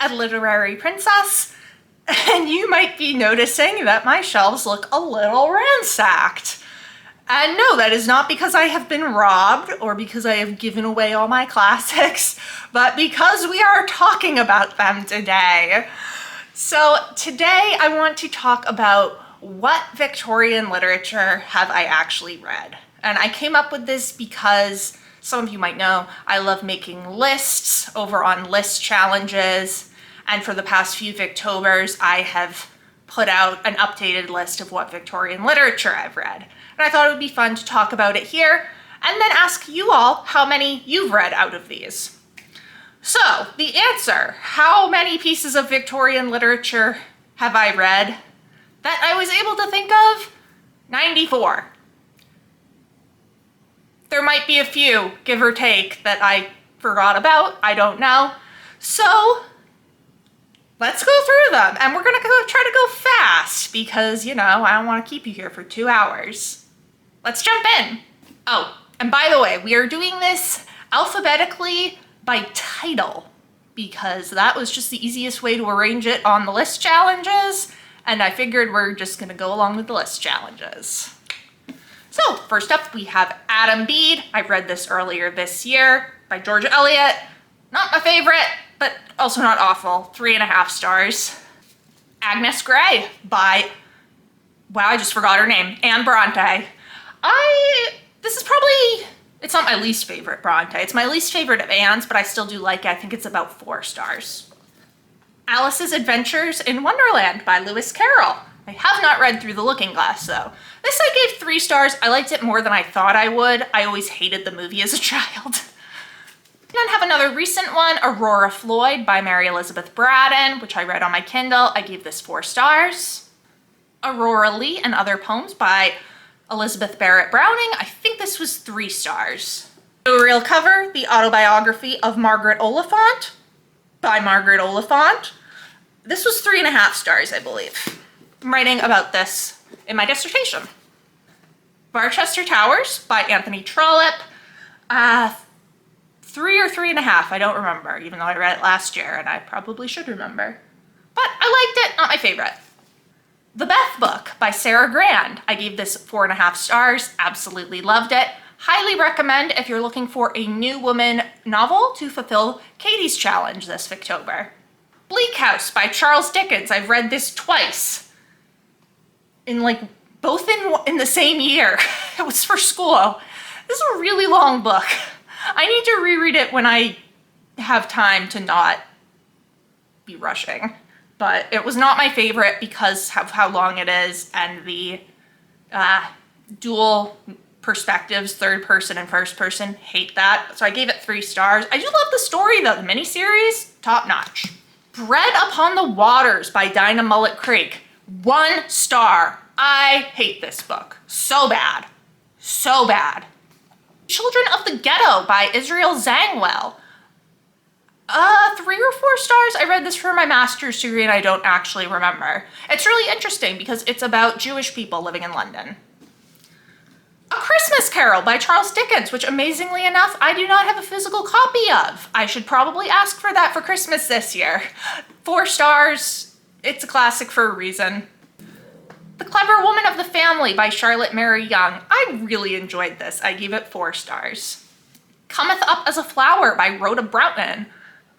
a literary princess, and you might be noticing that my shelves look a little ransacked. And no, that is not because I have been robbed or because I have given away all my classics, but because we are talking about them today. So today I want to talk about what Victorian literature have I actually read. And I came up with this because some of you might know I love making lists over on list challenges. And for the past few Victobers, I have put out an updated list of what Victorian literature I've read. And I thought it would be fun to talk about it here and then ask you all how many you've read out of these. So the answer, how many pieces of Victorian literature have I read that I was able to think of? 94. There might be a few, give or take, that I forgot about, I don't know. So let's go through them, and we're gonna try to go fast because, you know, I don't wanna keep you here for 2 hours. Let's jump in. Oh, and by the way, we are doing this alphabetically by title because that was just the easiest way to arrange it on the list challenges, and I figured we're just gonna go along with the list challenges. So first up, we have Adam Bede. I read this earlier this year by George Eliot. Not my favorite, but also not awful. 3.5 stars. Agnes Grey by, wow, I just forgot her name, Anne Bronte. This is probably, it's not my least favorite Bronte. It's my least favorite of Anne's, but I still do like it. I think it's about 4 stars. Alice's Adventures in Wonderland by Lewis Carroll. I have not read Through the Looking Glass though. This I gave 3 stars. I liked it more than I thought I would. I always hated the movie as a child. Then have another recent one, Aurora Floyd by Mary Elizabeth Braddon, which I read on my Kindle. I gave this 4 stars. Aurora Leigh and Other Poems by Elizabeth Barrett Browning. I think this was 3 stars. No Real Cover, the autobiography of Margaret Oliphant by Margaret Oliphant. This was 3.5 stars, I believe. I'm writing about this in my dissertation. Barchester Towers by Anthony Trollope. 3 or 3.5, I don't remember, even though I read it last year and I probably should remember. But I liked it, not my favorite. The Beth Book by Sarah Grand. I gave this 4.5 stars, absolutely loved it. Highly recommend if you're looking for a new woman novel to fulfill Katie's challenge this Victober. Bleak House by Charles Dickens. I've read this twice. Both in the same year. It was for school. This is a really long book. I need to reread it when I have time to not be rushing. But it was not my favorite because of how long it is and the dual perspectives, third person and first person, hate that. So I gave it 3 stars. I just love the story though, the miniseries, top notch. Bread Upon the Waters by Dinah Mullet Creek, 1 star. I hate this book, so bad, so bad. Children of the Ghetto by Israel Zangwill. 3 or 4 stars. I read this for my master's degree and I don't actually remember. It's really interesting because it's about Jewish people living in London. A Christmas Carol by Charles Dickens, which amazingly enough, I do not have a physical copy of. I should probably ask for that for Christmas this year. 4 stars. It's a classic for a reason. The Clever Woman of the Family by Charlotte Mary Young. I really enjoyed this. I gave it 4 stars. Cometh Up as a Flower by Rhoda Broughton.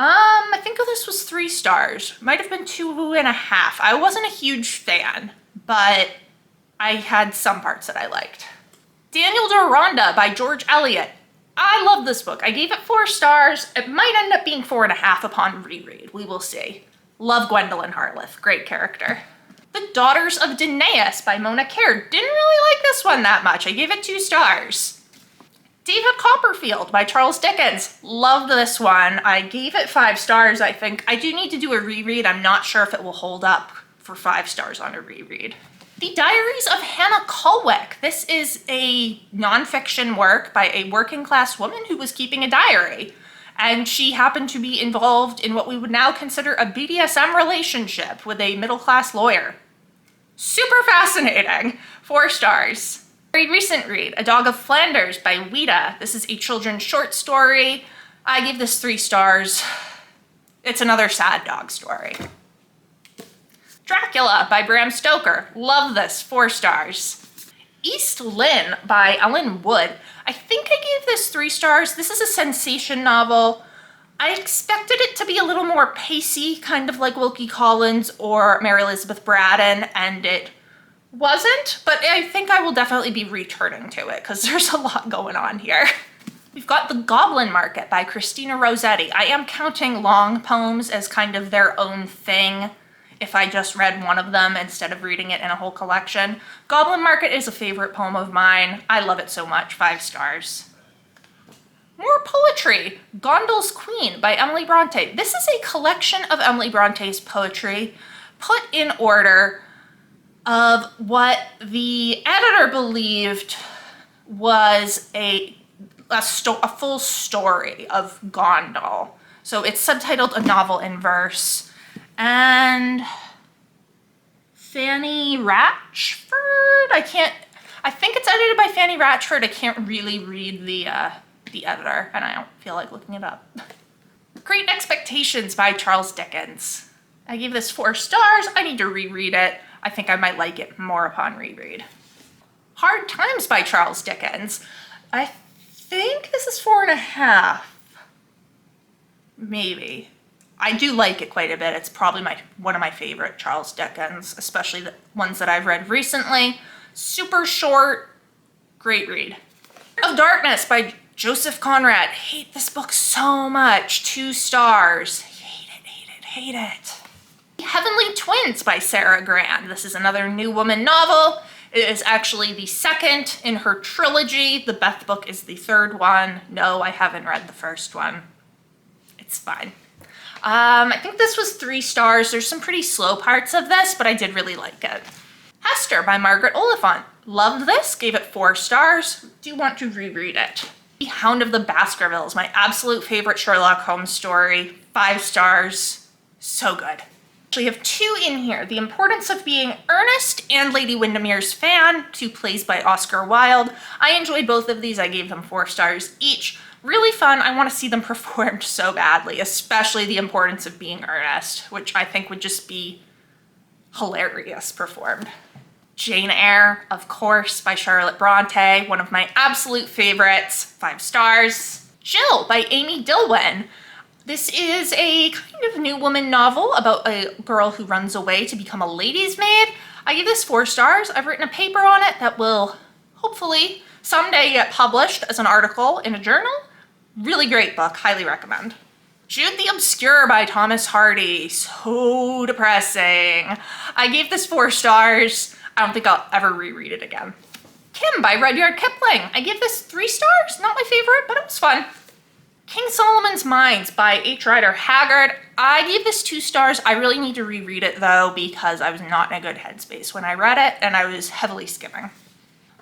I think this was 3 stars. Might have been 2.5. I wasn't a huge fan, but I had some parts that I liked. Daniel Deronda by George Eliot. I love this book. I gave it 4 stars. It might end up being 4.5 upon reread. We will see. Love Gwendolyn Hartleth. Great character. The Daughters of Danaus by Mona Caird. Didn't really like this one that much. I gave it 2 stars. David Copperfield by Charles Dickens. Loved this one. I gave it 5 stars, I think. I do need to do a reread. I'm not sure if it will hold up for 5 stars on a reread. The Diaries of Hannah Colwick. This is a nonfiction work by a working class woman who was keeping a diary. And she happened to be involved in what we would now consider a BDSM relationship with a middle-class lawyer. Super fascinating. 4 stars. Very recent read, A Dog of Flanders by Ouida. This is a children's short story. I gave this 3 stars. It's another sad dog story. Dracula by Bram Stoker. Love this, 4 stars. East Lynne by Ellen Wood. I think I gave this 3 stars. This is a sensation novel. I expected it to be a little more pacey, kind of like Wilkie Collins or Mary Elizabeth Braddon, and it wasn't, but I think I will definitely be returning to it because there's a lot going on here. We've got The Goblin Market by Christina Rossetti. I am counting long poems as kind of their own thing if I just read one of them instead of reading it in a whole collection. Goblin Market is a favorite poem of mine. I love it so much, 5 stars. More poetry, Gondel's Queen by Emily Bronte. This is a collection of Emily Bronte's poetry put in order of what the editor believed was a full story of Gondel. So it's subtitled A Novel in Verse. And Fanny Ratchford, I think it's edited by Fanny Ratchford. I can't really read the editor, and I don't feel like looking it up. Great Expectations by Charles Dickens. I gave this 4 stars. I need to reread it. I think I might like it more upon reread. Hard Times by Charles Dickens. I think this is 4.5. Maybe. I do like it quite a bit. It's probably one of my favorite Charles Dickens, especially the ones that I've read recently. Super short, great read. Of Darkness by Joseph Conrad. Hate this book so much. 2 stars. Hate it, hate it, hate it. Heavenly Twins by Sarah Grand. This is another New Woman novel. It is actually the 2nd in her trilogy. The Beth book is the 3rd one. No, I haven't read the 1st one. It's fine. I think this was 3 stars. There's some pretty slow parts of this, but I did really like it. Hester by Margaret Oliphant. Loved this, gave it 4 stars. Do want to reread it. The Hound of the Baskervilles, my absolute favorite Sherlock Holmes story. 5 stars. So good. We have 2 in here. The Importance of Being Earnest and Lady Windermere's Fan, 2 plays by Oscar Wilde. I enjoyed both of these. I gave them 4 stars each. Really fun. I want to see them performed so badly, especially The Importance of Being Earnest, which I think would just be hilarious performed. Jane Eyre, of course, by Charlotte Bronte, one of my absolute favorites, 5 stars. Jill by Amy Dilwyn. This is a kind of New Woman novel about a girl who runs away to become a lady's maid. I give this 4 stars. I've written a paper on it that will hopefully someday get published as an article in a journal. Really great book, highly recommend. Jude the Obscure by Thomas Hardy. So depressing. I gave this 4 stars. I don't think I'll ever reread it again. Kim by Rudyard Kipling. I give this 3 stars. Not my favorite, but it was fun. King Solomon's Mines by H. Rider Haggard. I gave this 2 stars. I really need to reread it though because I was not in a good headspace when I read it and I was heavily skimming.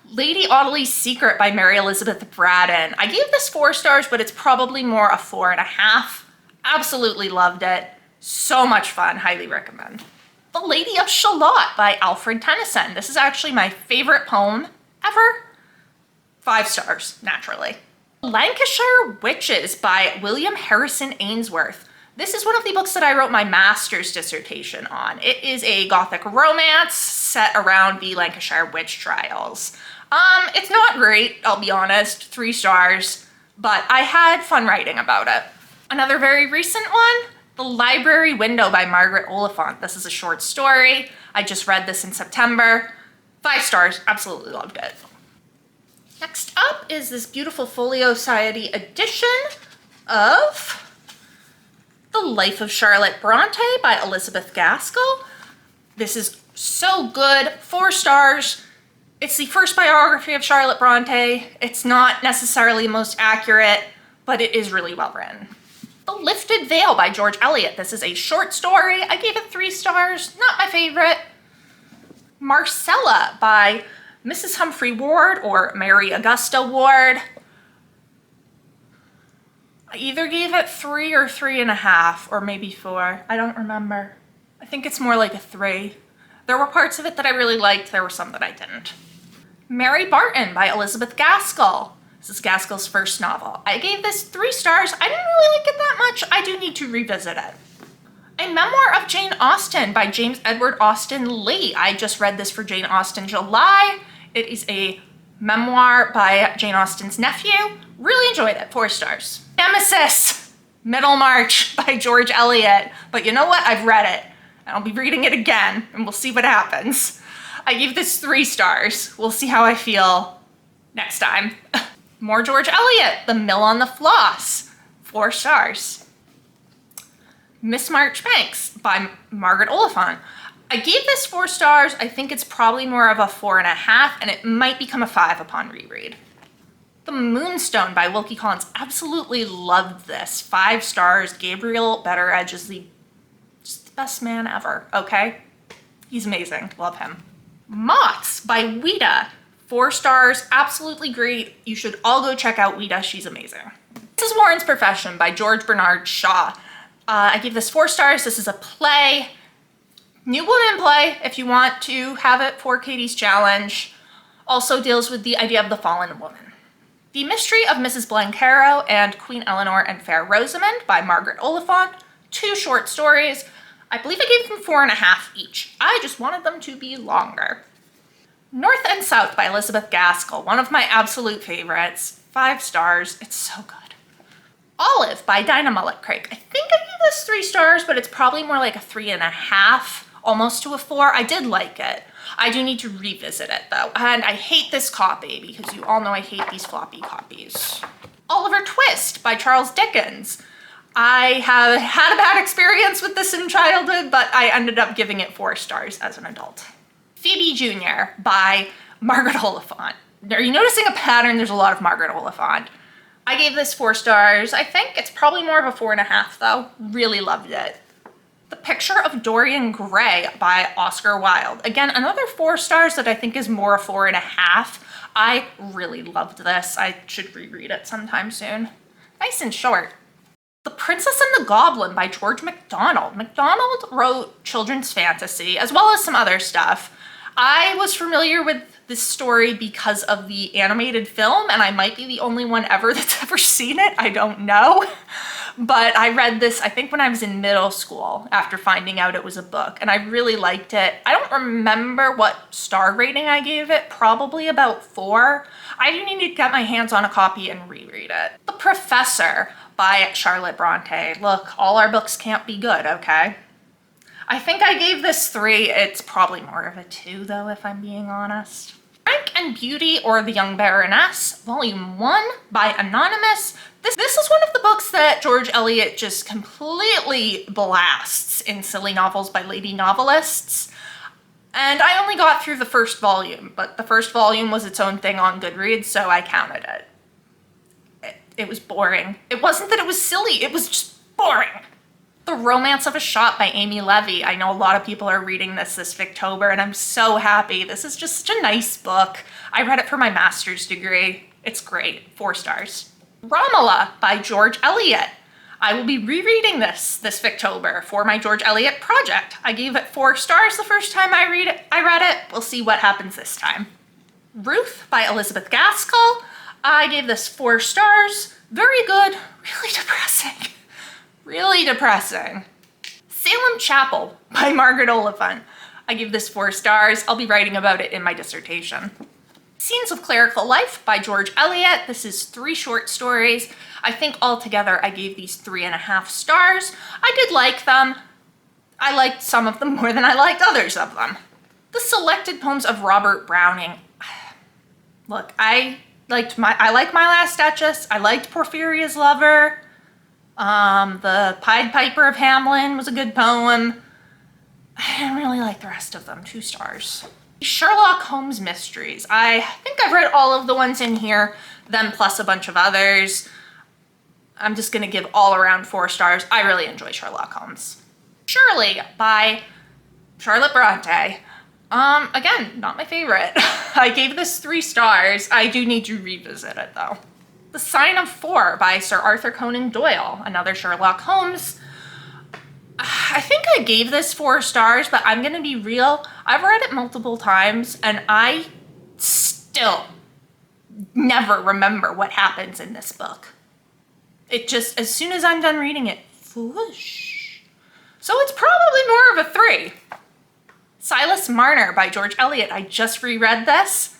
Lady Audley's Secret by Mary Elizabeth Braddon. I gave this 4 stars, but it's probably more a 4.5. Absolutely loved it. So much fun, highly recommend. The Lady of Shalott by Alfred Tennyson. This is actually my favorite poem ever. 5 stars, naturally. Lancashire Witches by William Harrison Ainsworth. This is one of the books that I wrote my master's dissertation on. It is a gothic romance set around the Lancashire witch trials. It's not great, I'll be honest, 3 stars, but I had fun writing about it. Another very recent one, The Library Window by Margaret Oliphant. This is a short story. I just read this in September. 5 stars, absolutely loved it. Next up is this beautiful Folio Society edition of The Life of Charlotte Bronte by Elizabeth Gaskell. This is so good, 4 stars. It's the first biography of Charlotte Bronte. It's not necessarily the most accurate, but it is really well written. The Lifted Veil by George Eliot. This is a short story. I gave it 3 stars, not my favorite. Marcella by Mrs. Humphrey Ward or Mary Augusta Ward. I either gave it 3 or 3.5, or maybe 4. I don't remember. I think it's more like a 3. There were parts of it that I really liked. There were some that I didn't. Mary Barton by Elizabeth Gaskell. This is Gaskell's first novel. I gave this 3 stars. I didn't really like it that much. I do need to revisit it. A Memoir of Jane Austen by James Edward Austen Lee. I just read this for Jane Austen July. It is a memoir by Jane Austen's nephew. Really enjoyed it, 4 stars. Nemesis, Middlemarch by George Eliot. But you know what? I've read it, and I'll be reading it again, and we'll see what happens. I gave this 3 stars. We'll see how I feel next time. More George Eliot, The Mill on the Floss, 4 stars. Miss Marchbanks by Margaret Oliphant. I gave this 4 stars. I think it's probably more of a 4.5, and it might become a 5 upon reread. The Moonstone by Wilkie Collins. Absolutely loved this. 5 stars. Gabriel Betteredge is just the best man ever, okay? He's amazing. Love him. Moths by Ouida. 4 stars. Absolutely great. You should all go check out Ouida. She's amazing. This is Warren's Profession by George Bernard Shaw. I gave this 4 stars. This is a play. New woman play, if you want to have it for Katie's challenge. Also deals with the idea of the fallen woman. The Mystery of Mrs. Blancaro and Queen Eleanor and Fair Rosamond by Margaret Oliphant. 2 short stories. I believe I gave them 4.5 each. I just wanted them to be longer. North and South by Elizabeth Gaskell. One of my absolute favorites. 5 stars. It's so good. Olive by Dinah Mullet-Craig. I think I gave this 3 stars, but it's probably more like a 3.5, almost to a 4. I did like it. I do need to revisit it though. And I hate this copy because you all know I hate these floppy copies. Oliver Twist by Charles Dickens. I have had a bad experience with this in childhood, but I ended up giving it 4 stars as an adult. Phoebe Jr. by Margaret Oliphant. Are you noticing a pattern? There's a lot of Margaret Oliphant. I gave this 4 stars. I think it's probably more of a 4.5 though. Really loved it. The Picture of Dorian Gray by Oscar Wilde. Again, another 4 stars that I think is more a 4.5. I really loved this. I should reread it sometime soon. Nice and short. The Princess and the Goblin by George MacDonald. MacDonald wrote children's fantasy as well as some other stuff. I was familiar with this story because of the animated film, and I might be the only one ever that's ever seen it. I don't know. But I read this, I think when I was in middle school after finding out it was a book, and I really liked it. I don't remember what star rating I gave it, probably about 4. I do need to get my hands on a copy and reread it. The Professor by Charlotte Bronte. Look, all our books can't be good, okay? I think I gave this 3. It's probably more of a 2 though, if I'm being honest. Frank and Beauty or the Young Baroness, Volume 1 by Anonymous. This is one of the books that George Eliot just completely blasts in silly novels by lady novelists. And I only got through the first volume, but the first volume was its own thing on Goodreads, so I counted it. It was boring. It wasn't that it was silly, it was just boring. The Romance of a Shop by Amy Levy. I know a lot of people are reading this Victober, and I'm so happy. This is just such a nice book. I read it for my master's degree. It's great. 4 stars. Romola by George Eliot. I will be rereading this Victober for my George Eliot project. I gave it 4 stars the first time I read it. We'll see what happens this time. Ruth by Elizabeth Gaskell. I gave this 4 stars. Very good. Really depressing. Really depressing. Salem Chapel by Margaret Oliphant. I give this 4 stars. I'll be writing about it in my dissertation. Scenes of Clerical Life by George Eliot. This is 3 short stories. I think altogether I gave these 3.5 stars. I did like them. I liked some of them more than I liked others of them. The Selected Poems of Robert Browning. Look, I like My Last Duchess. I liked Porphyria's Lover. The Pied Piper of Hamelin was a good poem. I didn't really like the rest of them. 2 stars. Sherlock Holmes Mysteries. I think I've read all of the ones in here, them plus a bunch of others. I'm just gonna give all around 4 stars. I really enjoy Sherlock Holmes. Shirley by Charlotte Bronte. Again, not my favorite. I gave this 3 stars. I do need to revisit it though. The Sign of 4 by Sir Arthur Conan Doyle, another Sherlock Holmes. I think I gave this 4 stars, but I'm gonna be real. I've read it multiple times and I still never remember what happens in this book. It just, as soon as I'm done reading it, whoosh. So it's probably more of a 3. Silas Marner by George Eliot. I just reread this.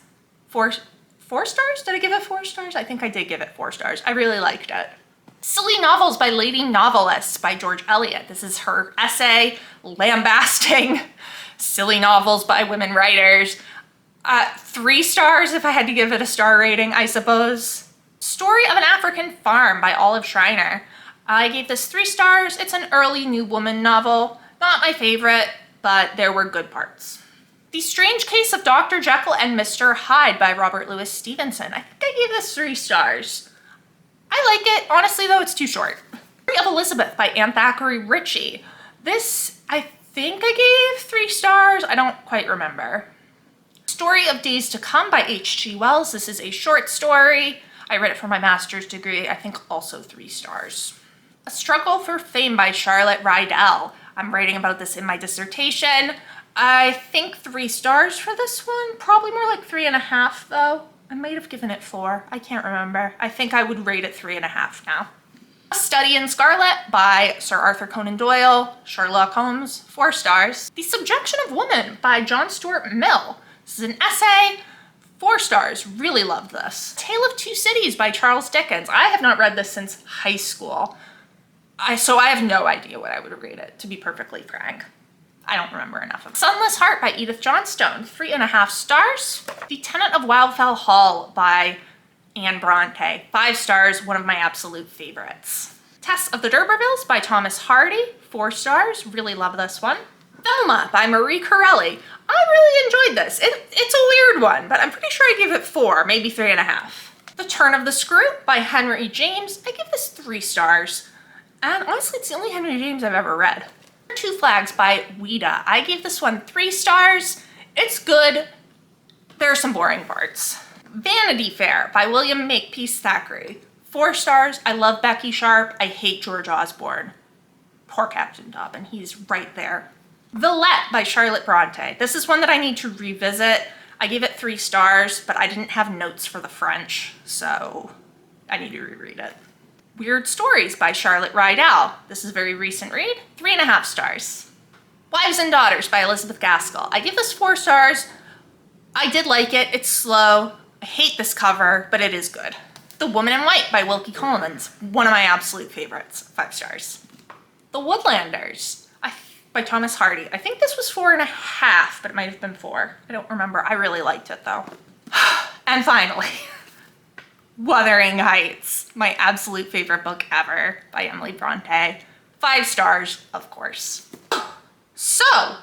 Four stars? Did I give it 4 stars? I think I did give it 4 stars. I really liked it. Silly Novels by Lady Novelists by George Eliot. This is her essay lambasting silly novels by women writers. 3 stars if I had to give it a star rating, I suppose. Story of an African Farm by Olive Schreiner. I gave this 3 stars. It's an early New Woman novel. Not my favorite, but there were good parts. The Strange Case of Dr. Jekyll and Mr. Hyde by Robert Louis Stevenson. I think I gave this 3 stars. I like it. Honestly, though, it's too short. Story of Elizabeth by Anne Thackeray Ritchie. This, I think I gave 3 stars. I don't quite remember. Story of Days to Come by H.G. Wells. This is a short story. I read it for my master's degree. I think also 3 stars. A Struggle for Fame by Charlotte Rydell. I'm writing about this in my dissertation. I think 3 stars for this one. Probably more like 3.5 though. I might have given it 4. I can't remember. I think I would rate it 3.5 now. A Study in Scarlet by Sir Arthur Conan Doyle. Sherlock Holmes, 4 stars. The Subjection of Woman by John Stuart Mill. This is an essay. 4 stars. Really loved this. Tale of Two Cities by Charles Dickens. I have not read this since high school. So I have no idea what I would rate it, to be perfectly frank. I don't remember enough of it. Sunless Heart by Edith Johnstone, 3.5 stars. The Tenant of Wildfell Hall by Anne Bronte, 5 stars, one of my absolute favorites. Tess of the D'Urbervilles by Thomas Hardy, 4 stars, really love this one. Velma by Marie Corelli. I really enjoyed this. It's a weird one, but I'm pretty sure I gave it 4, maybe 3.5. The Turn of the Screw by Henry James. I give this 3 stars. And honestly, it's the only Henry James I've ever read. Two Flags by Ouida. I gave this one 3 stars. It's good. There are some boring parts. Vanity Fair by William Makepeace Thackeray. 4 stars. I love Becky Sharp. I hate George Osborne. Poor Captain Dobbin. He's right there. Villette by Charlotte Bronte. This is one that I need to revisit. I gave it 3 stars, but I didn't have notes for the French, so I need to reread it. Weird Stories by Charlotte Rydell. This is a very recent read. 3.5 stars. Wives and Daughters by Elizabeth Gaskell. I give this 4 stars. I did like it. It's slow. I hate this cover, but it is good. The Woman in White by Wilkie Collins. One of my absolute favorites. 5 stars. The Woodlanders by Thomas Hardy. I think this was 4.5, but it might have been 4. I don't remember. I really liked it though. And finally, Wuthering Heights, my absolute favorite book ever by Emily Bronte. 5 stars, of course. So,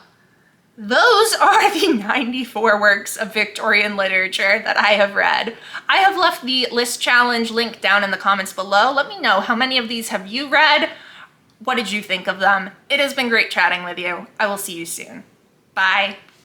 those are the 94 works of Victorian literature that I have read. I have left the list challenge link down in the comments below. Let me know how many of these have you read? What did you think of them? It has been great chatting with you. I will see you soon. Bye.